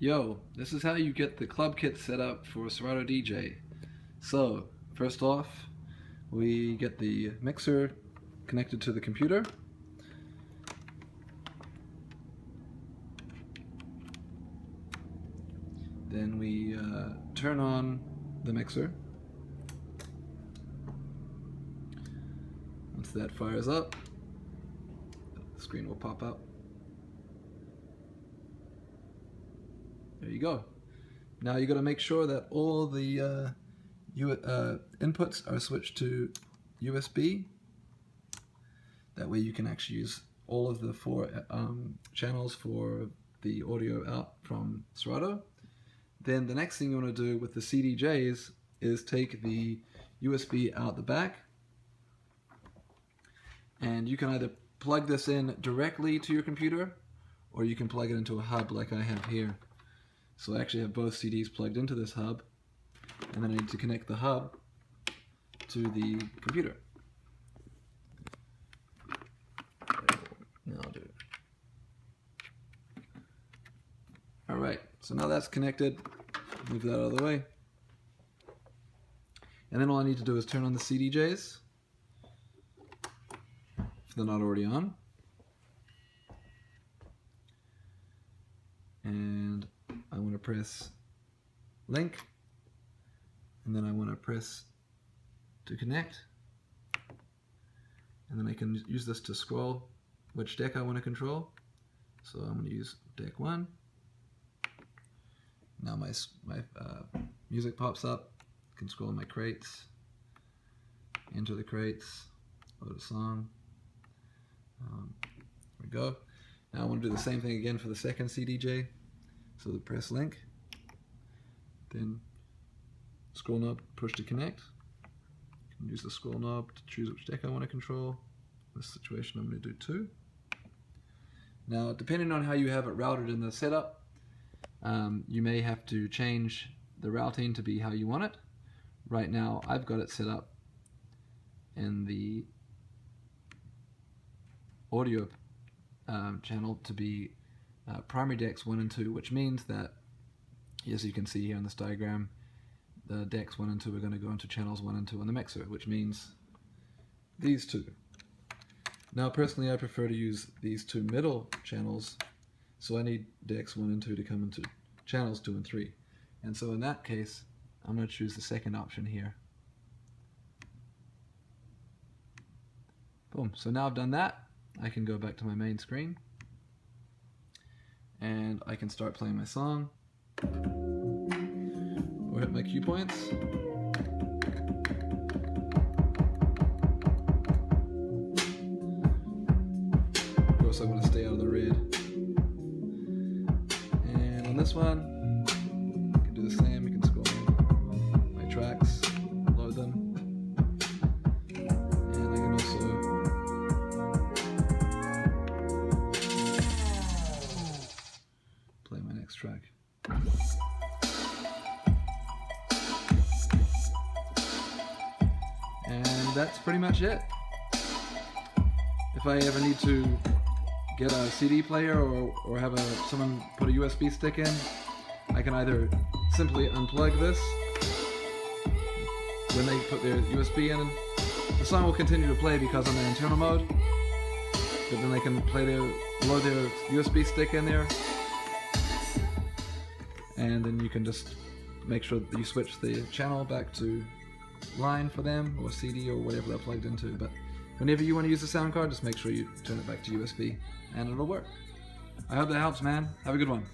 Yo, this is how you get the club kit set up for Serato DJ. So, first off, we get the mixer connected to the computer. Then we turn on the mixer. Once that fires up, the screen will pop up. There you go. Now you got to make sure that all the inputs are switched to USB. That way you can actually use all of the 4 channels for the audio out from Serato. Then the next thing you want to do with the CDJs is take the USB out the back, and you can either plug this in directly to your computer, or you can plug it into a hub like I have here. So I actually have both CDs plugged into this hub, and then I need to connect the hub to the computer. Now I'll do it. Alright, so now that's connected. Move that out of the way. And then all I need to do is turn on the CDJs, if they're not already on. And I want to press link, and then I want to press to connect, and then I can use this to scroll which deck I want to control. So I'm going to use deck 1. Now my music pops up. I can scroll my crates, enter the crates, load a song. There we go. Now I want to do the same thing again for the second CDJ. So press link, then scroll knob, push to connect. You can use the scroll knob to choose which deck I want to control. In this situation I'm going to do 2. Now depending on how you have it routed in the setup, you may have to change the routing to be how you want it. Right now I've got it set up in the audio channel to be primary decks 1 and 2, which means that, as you can see here in this diagram, the decks 1 and 2 are going to go into channels 1 and 2 on the mixer, which means these 2. Now personally I prefer to use these 2 middle channels, so I need decks 1 and 2 to come into channels 2 and 3. And so in that case, I'm going to choose the second option here. Boom. So now I've done that, I can go back to my main screen, and I can start playing my song, or hit my cue points. Of course I want to stay out of the red. And on this one, you can do the same. You can scroll my tracks, load them, and I can also play my next track. And that's pretty much it. If I ever need to get a CD player or have someone put a USB stick in, I can either simply unplug this when they put their USB in, and the song will continue to play because I'm in internal mode, but then they can load their USB stick in there, and then you can just make sure that you switch the channel back to line for them, or CD, or whatever they're plugged into. But whenever you want to use the sound card, just make sure you turn it back to USB and it'll work. I hope that helps, man. Have a good one.